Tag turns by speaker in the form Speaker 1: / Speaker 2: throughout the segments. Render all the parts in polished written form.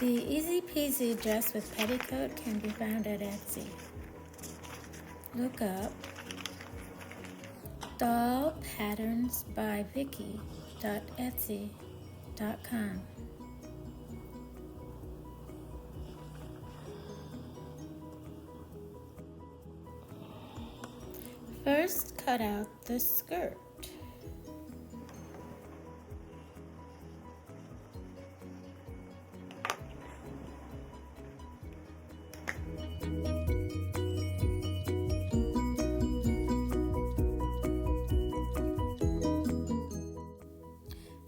Speaker 1: The Easy Peasy Dress with Petticoat can be found at Etsy. Look up Doll Patterns by Vicky.etsy.com. First, cut out the skirt.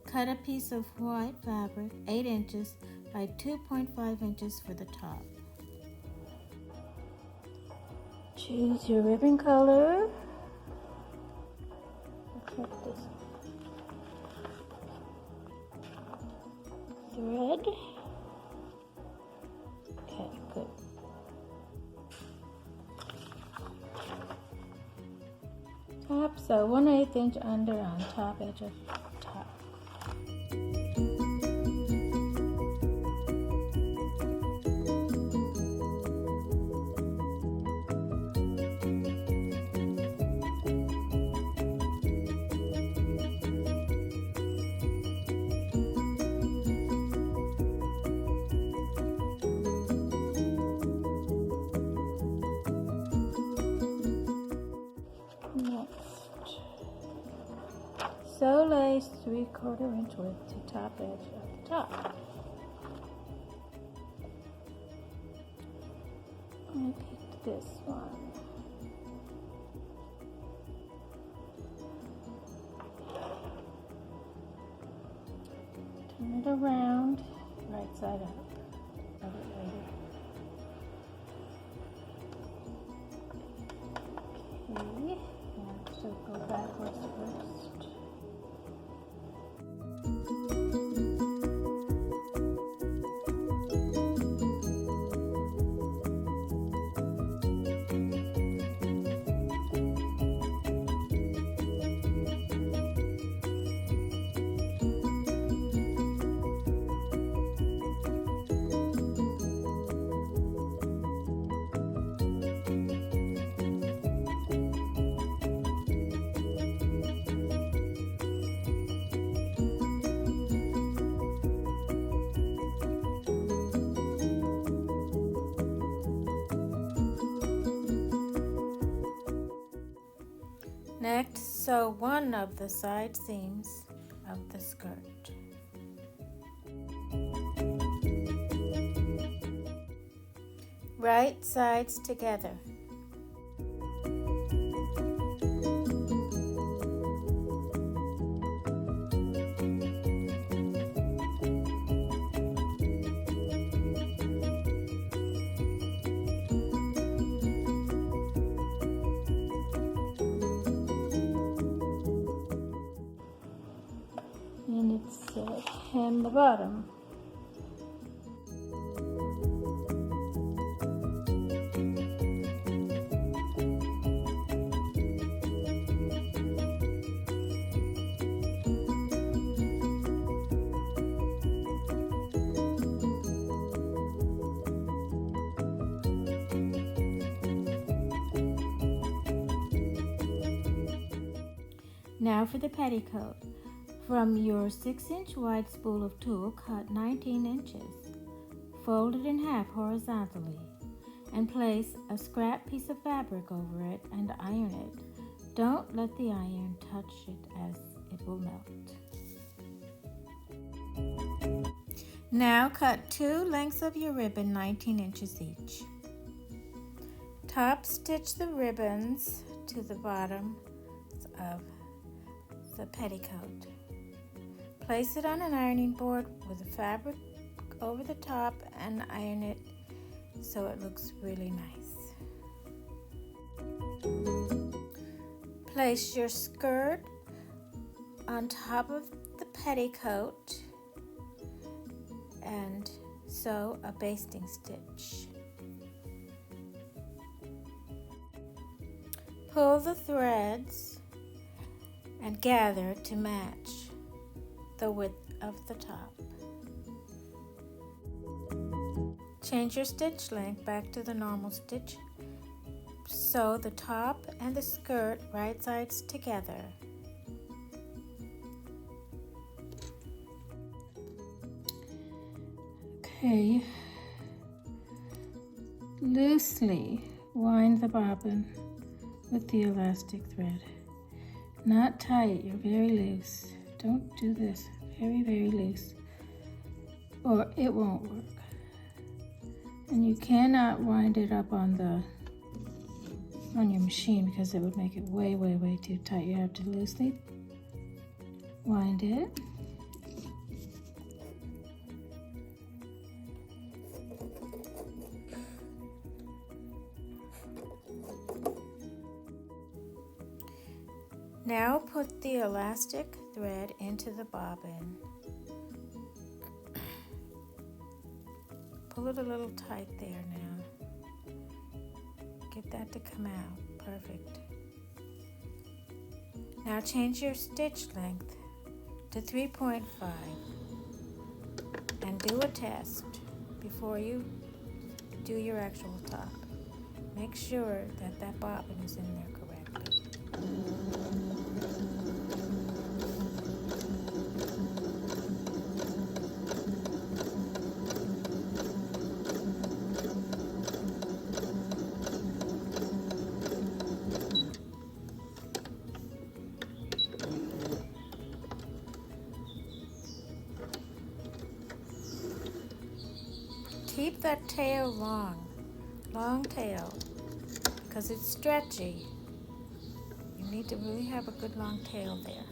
Speaker 1: Cut a piece of white fabric 8 inches by 2.5 inches for the top. Choose your ribbon color. Looks like this. Thread. Okay, good. Top, so 1/8 inch under on top edge of top. Next, sew lace 3/4 inch width to top edge of the top. I picked this one. Turn it around, right side up. Love it later. Okay, so go backwards first. Next, sew one of the side seams of the skirt. Right sides together. And it's hem the bottom. Now for the petticoat. From your 6-inch wide spool of tulle, cut 19 inches. Fold it in half horizontally and place a scrap piece of fabric over it and iron it. Don't let the iron touch it as it will melt. Now cut 2 lengths of your ribbon 19 inches each. Top stitch the ribbons to the bottom of the petticoat. Place it on an ironing board with the fabric over the top and iron it so it looks really nice. Place your skirt on top of the petticoat and sew a basting stitch. Pull the threads and gather to match the width of the top. Change your stitch length back to the normal stitch. Sew the top and the skirt right sides together. Okay, loosely wind the bobbin with the elastic thread. Not tight, you're very loose. Don't do this, very, very loose, or it won't work. And you cannot wind it up on your machine because it would make it way, way, way too tight. You have to loosely wind it. Now put the elastic thread into the bobbin. Pull it a little tight there now. Get that to come out. Perfect. Now change your stitch length to 3.5 and do a test before you do your actual top. Make sure that that bobbin is in there correctly. Keep that tail long tail, because it's stretchy. You need to really have a good long tail there.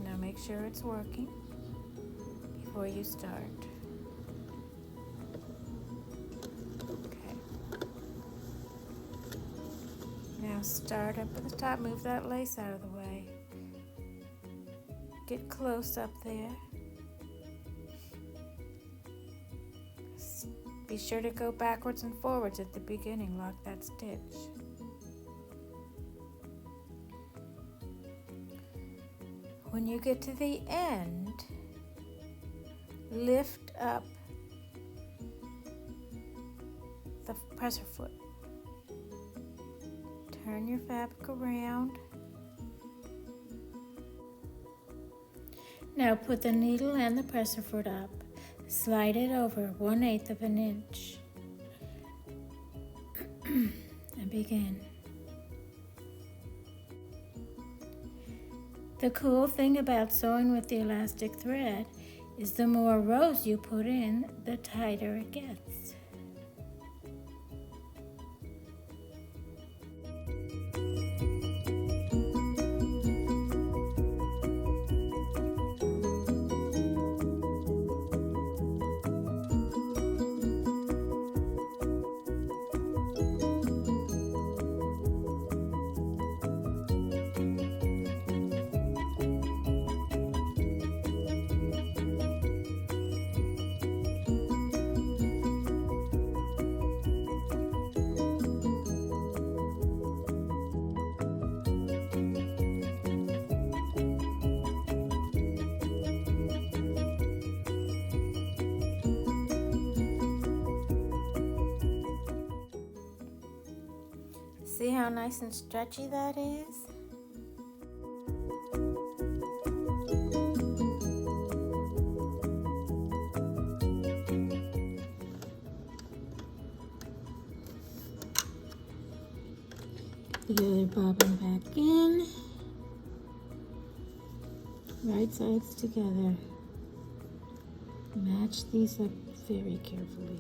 Speaker 1: Now make sure it's working before you start. Okay. Now start up at the top, move that lace out of the way. Get close up there. Be sure to go backwards and forwards at the beginning. Lock that stitch. When you get to the end, lift up the presser foot. Turn your fabric around. Now put the needle and the presser foot up. Slide it over 1/8 of an inch and begin. The cool thing about sewing with the elastic thread is the more rows you put in, the tighter it gets. See how nice and stretchy that is? Put the other bobbin back in. Right sides together. Match these up very carefully.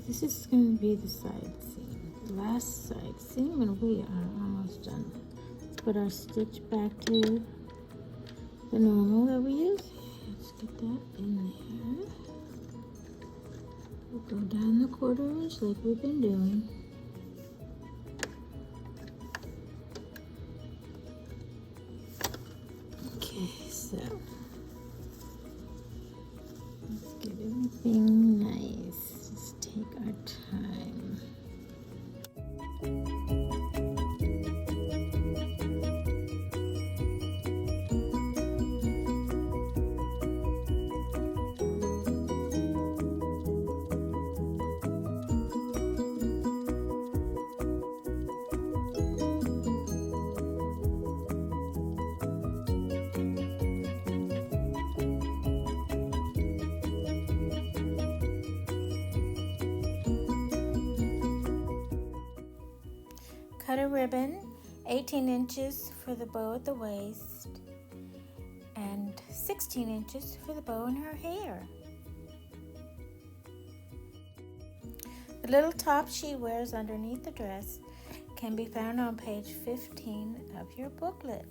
Speaker 1: This is going to be the side seam, the last side seam, and we are almost done. Let's put our stitch back to the normal that we use. Let's get that in there. We'll go down the 1/4 inch like we've been doing. Okay, so let's get everything nice. Take our time. cut a ribbon 18 inches for the bow at the waist and 16 inches for the bow in her hair. The little top she wears underneath the dress can be found on page 15 of your booklet.